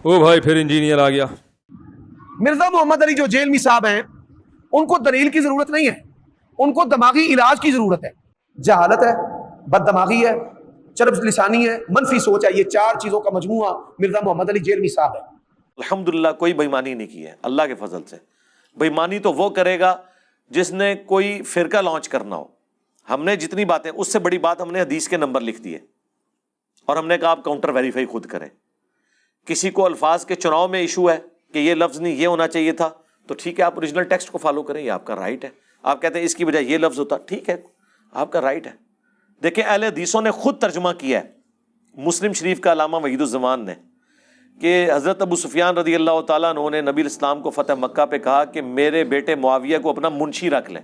ओ भाई फिर इंजीनियर आ गया। मिर्जा मोहम्मद अली जो जेल में साहब हैं, उनको दलील की जरूरत नहीं है, उनको दिमागी इलाज की जरूरत है। जहालत है, बददिमागी है, चरब लिसानी है, मनफी सोच है, ये चार चीजों का मजमूआ मिर्जा मोहम्मद अली जेल में साहब है। अल्हम्दुलिल्लाह कोई बेईमानी नहीं की है अल्लाह के फजल से। बेईमानी तो वो करेगा जिसने कोई फिरका लॉन्च करना हो। हमने जितनी बातें, उससे बड़ी बात हमने हदीस के नंबर लिख दिए और हमने कहा आप काउंटर वेरीफाई खुद करें। किसी को अल्फाज के चुनाव में इशू है कि ये लफ्ज़ नहीं ये होना चाहिए था, तो ठीक है आप ओरिजिनल टेक्स्ट को फॉलो करें, ये आपका राइट है। आप कहते हैं इसकी बजाय ये लफ्ज़ होता, ठीक है आपका राइट है। देखिए अहले हदीसों ने खुद तर्जुमा किया है, मुस्लिम शरीफ का अल्लामा वहीदुज़्ज़मान ने, कि हज़रत अबू सुफियान रज़ी अल्लाह ताला अन्हु ने नबी इस्लाम को फ़तह मक्का पे कहा कि मेरे बेटे मुआविया को अपना मुंशी रख लें।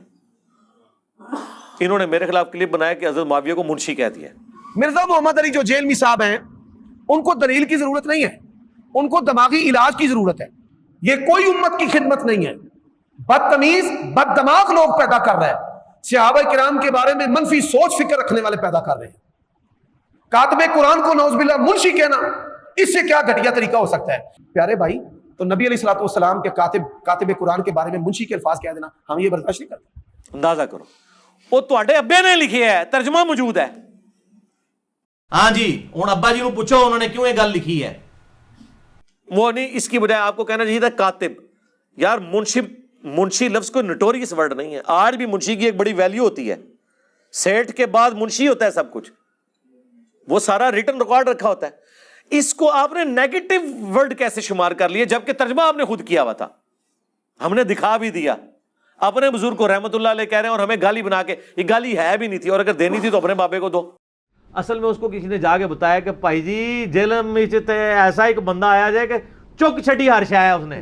इन्होंने मेरे खिलाफ क्लिप बनाया कि हज़रत मुआविया को मुंशी कह दिया। मिर्जा मोहम्मद अली जो जेल में साहब हैं, उनको दलील की जरूरत नहीं है, उनको दिमागी इलाज की जरूरत है। ये कोई उम्मत की खिदमत नहीं है, बदतमीज बददिमाग लोग पैदा कर रहे हैं, सहाबा किराम के बारे में मनफी सोच फिक्र रखने वाले पैदा कर रहे हैं। कातिबे कुरान को नौज़बिल्लाह मुंशी कहना, इससे क्या घटिया तरीका हो सकता है? प्यारे भाई, तो नबी अलैहिस्सलातु वस्सलाम के कातिबे कुरान के बारे में मुंशी के अल्फाज कह देना, हम ये बर्दाश्त नहीं करते। अंदाजा करो, वो तुहाडे अब्बे ने लिखी है, तर्जुमा मौजूद है। हाँ जी, हुण अब्बा जी को पूछो उन्होंने क्यों ये गल लिखी है। वो नहीं, इसकी बजाय आपको कहना चाहिए था कातिब। यार मुंशी लफ्ज कोई नोटोरियस वर्ड नहीं है। आज भी मुंशी की एक बड़ी वैल्यू होती है, सेठ के बाद मुंशी होता है सब कुछ, वो सारा रिटन रिकॉर्ड रखा होता है। इसको आपने नेगेटिव वर्ड कैसे शुमार कर लिया, जबकि तर्जुमा आपने खुद किया हुआ था, हमने दिखा भी दिया। अपने बुजुर्ग को रहमतुल्लाह अलैह कह रहे हैं और हमें गाली बना के, ये गाली है भी नहीं थी, और अगर देनी थी तो अपने बाबे को दो। असल में उसको किसी ने जाके बताया कि भाई जी जेल में ऐसा एक बंदा आया जाए कि चुक छड़ी हर शाया उसने,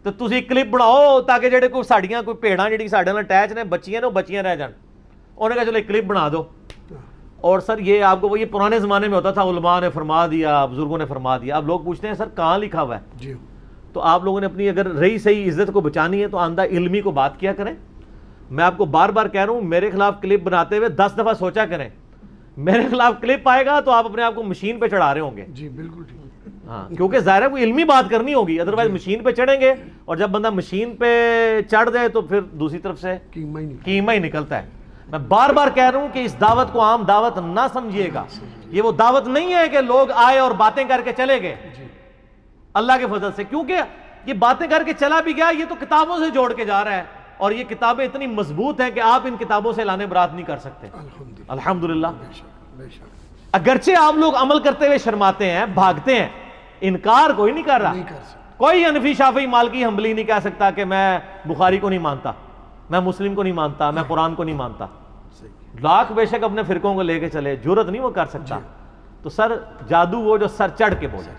तो तुसी क्लिप बनाओ ताकि जेडे कोई साड़ियां कोई भेड़ां जिहड़ी साडे नाल अटैच ने बच्चियां ने वो बच्चियां रह जान। उन्होंने कहा चलो एक क्लिप बना दो। और सर ये आपको वो ये पुराने ज़माने में होता था, उलमा ने फरमा दिया, बुजुर्गों ने फरमा दिया। अब लोग पूछते हैं सर कहाँ लिखा हुआ है जी। तो आप लोगों ने अपनी अगर रही सही इज्जत को बचानी है तो आंदा इल्मी को बात किया करें। मैं आपको बार बार कह रहा हूँ, मेरे खिलाफ क्लिप बनाते हुए 10 दफ़ा सोचा करें। मेरे खिलाफ क्लिप आएगा तो आप अपने आप को मशीन पे चढ़ा रहे होंगे जी। बिल्कुल ठीक। हाँ, क्योंकि ज़ाहिर है वो इल्मी बात करनी होगी, अदरवाइज मशीन पे चढ़ेंगे और जब बंदा मशीन पे चढ़ जाए तो फिर दूसरी तरफ से कीमा ही निकलता है। मैं बार बार कह रहा हूं कि इस दावत को आम दावत ना समझिएगा। ये वो दावत नहीं है कि लोग आए और बातें करके चले गए अल्लाह के फजल से, क्योंकि ये बातें करके चला भी गया, ये तो किताबों से जोड़ के जा रहा है और ये किताबें इतनी मजबूत हैं कि आप इन किताबों से लाने बरात नहीं कर सकते। अल्हम्दुलिल्लाह। अगरचे आप लोग अमल करते हुए शर्माते हैं, भागते हैं, इनकार कोई नहीं कर रहा। कोई हनफी शाफी मालिकी हंबली नहीं कह सकता कि मैं बुखारी को नहीं मानता, मैं मुस्लिम को नहीं मानता, मैं कुरान को नहीं मानता। लाख बेशक अपने फिरकों को लेके चले, जुर्रत नहीं वो कर सकता। तो सर जादू वो जो सर चढ़ के बोले।